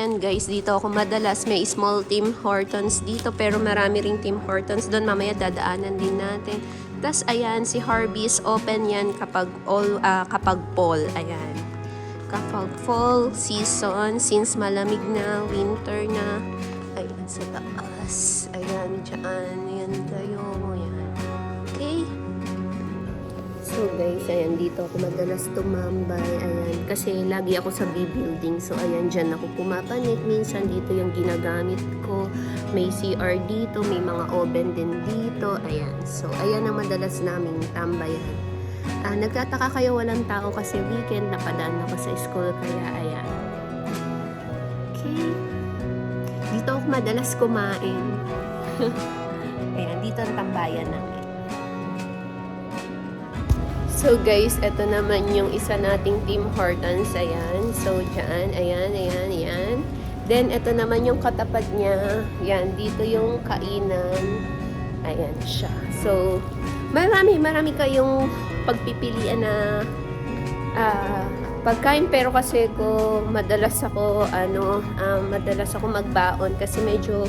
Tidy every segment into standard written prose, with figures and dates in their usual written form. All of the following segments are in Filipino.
ayan guys, dito ako madalas. May small Tim Hortons dito, pero marami ring Tim Hortons doon. Mamaya dadaanan din natin. Tas ayan, si Harvey's open yan kapag fall. Ayan. Kapag fall season, since malamig na, winter na. Ayan, sa taas. Ayan, dyan. Ayan kayo. Ayan. Okay. So guys, ayan, dito ako madalas tumambay. Ayan, kasi lagi ako sa B-building. So ayan, dyan ako pumapanik. Minsan dito yung ginagamit ko. May CR dito, may mga oven din dito. Ayan, so ayan ang madalas naming tambayan. Nagtataka kayo walang tao kasi weekend, napadaan ako sa school. Kaya ayan. Okay. Dito ako madalas kumain. Ayan, dito ang tambayan namin. So guys, ito naman yung isa nating Tim Hortons. Ayan. So dyan, ayan. Then ito naman yung katapat niya. Ayan, dito yung kainan. Ayan siya. So, marami kayong pagpipilian na pagkain. Pero kasi madalas ako magbaon kasi medyo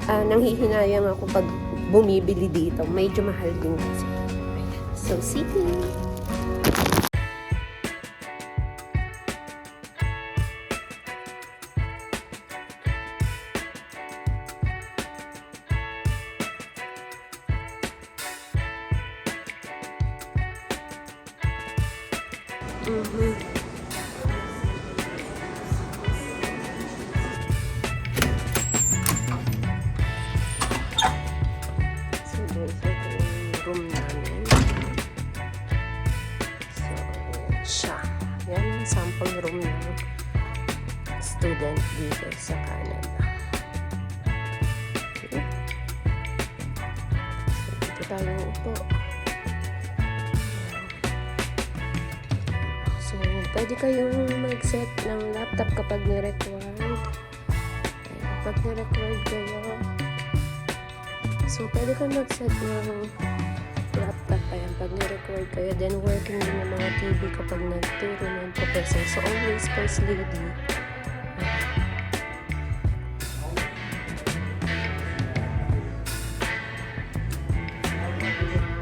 nanghihinayang ako pag bumibili dito. Medyo mahal din kasi. So, see you. Sample room ng student dito sa Canada. Okay. So, dito tayo upo. So, pwede kayong mag-set ng laptop kapag ni-record. Kapag ni-record kayo. So, pwede kang mag-set ng laptop. Ayan, pag ni-record kayo, then working din ng mga TV kapag nagturo ng professor. So, always first lady.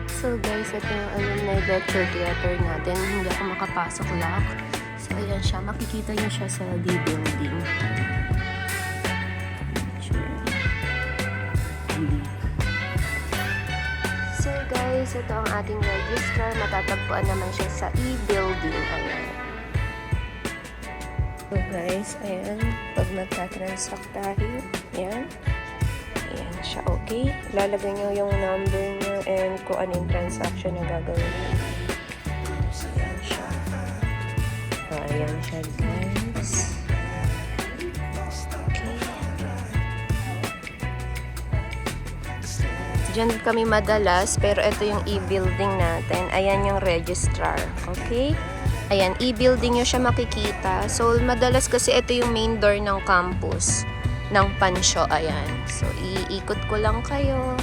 So, guys, ito yung alumni lecture theater natin. Hindi ako makapasok lock. So, ayan siya. Makikita niyo siya sa B-building. So guys, ito ang ating registrar. Matatagpuan naman siya sa E-building. Ayan. So guys, ayan. Pag magta-transact tayo, ayan. Ayan siya, okay. Lalagay nyo yung number nyo and kung ano yung transaction na gagawin. So, ayan siya. Ayan siya, guys. Diyan kami madalas, pero ito yung E-building natin. Ayan yung registrar. Okay? Ayan, E-building nyo siya makikita. So, madalas kasi ito yung main door ng campus ng Pansyo. Ayan. So, iikot ko lang kayo.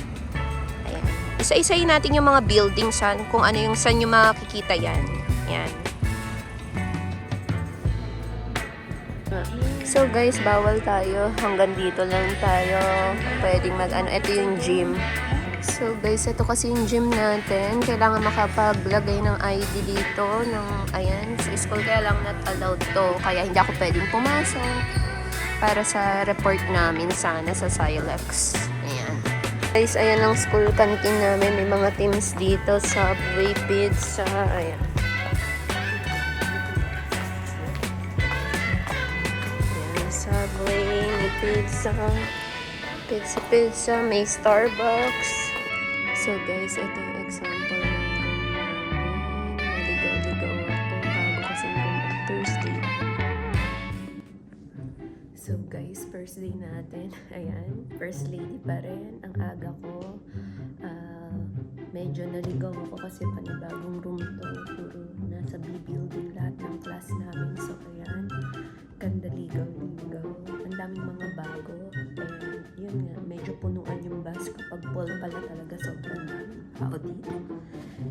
Ayan. Isa-isayin natin yung mga building kung ano yung saan nyo makikita yan. Ayan. So, guys, bawal tayo. Hanggang dito lang tayo. Pwedeng ito yung gym. So guys, ito kasi yung gym natin. Kailangan makapaglagay ng ID dito. Ayan, sa school kaya lang not allowed to. Kaya hindi ako pwedeng pumasok. Para sa report namin sana sa Silex. Ayan. Guys, ayan ang school canteen namin. May mga teams dito. Subway, pizza. Ayan. Ayan, Subway, may pizza. Pizza. May Starbucks. So guys, ito yung example ng room namin. Naligaw-ligaw ako bago kasi room Thursday. So guys, first day natin. Ayan, first lady pa rin. Ang aga ko. Medyo naligaw ako kasi panibagong room to. Puro nasa B-building lahat ng class namin. So ayan, ganda ligaw-ligaw. Ang daming mga bago. And yun nga, medyo punuan yung bus kapag fall pala talaga sobrang daming tao dito.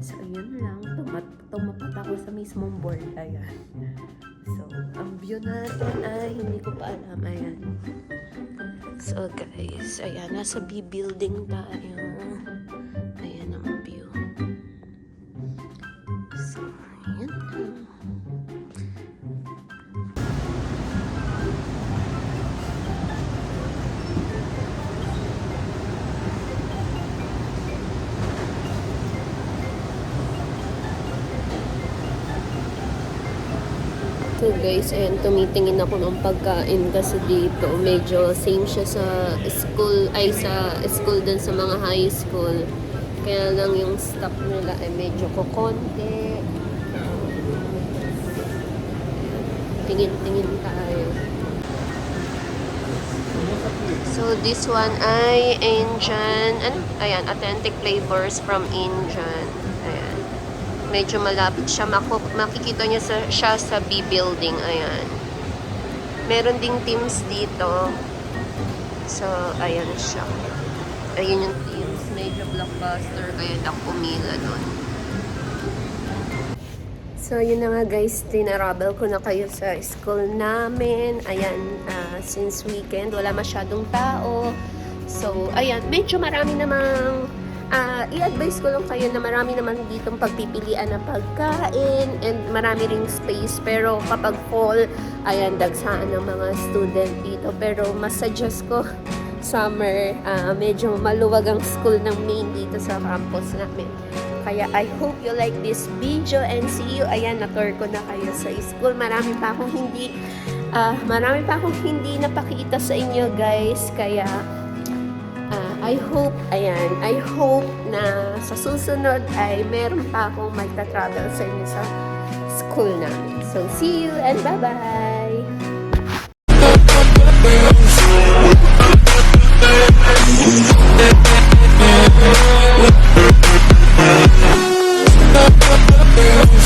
So yun lang, tumapat ako sa mismong board. Ayan. So, ang view natin ay hindi ko pa alam. Ayan. So, guys, ayan. Nasa B building tayo. Ayan ang view. So, ayan. So guys, ayan, tumitingin ako ng pagkain kasi dito medyo same siya sa school, ay sa school din sa mga high school. Kaya lang yung stock nila ay medyo kokonti. Tingin-tingin tayo. So this one ay Indian, ayan, authentic flavors from Indian. Ayan. Medyo malapit siya. Makikita niya siya sa B building. Ayan. Meron ding teams dito. So, ayan siya. Ayun yung teams. Medyo blockbuster. Kaya lang pumila doon. So, yun na nga guys. Tinarabel ko na kayo sa school namin. Ayan. Since weekend, wala masyadong tao. So, ayan. Medyo marami namang i-advise ko lang kayo na marami naman ditong pagpipilian ng pagkain and marami ring space. Pero kapag fall, ayan, dagsaan ng mga student dito. Pero mas suggest ko summer, medyo maluwag ang school ng main dito sa campus namin. Kaya I hope you like this video and see you. Ayan, na-tour ko na kayo sa school. Marami pa akong hindi napakita sa inyo guys. Kaya I hope na sa susunod ay meron pa akong magta-travel sa inyo sa school namin. So, see you and bye-bye!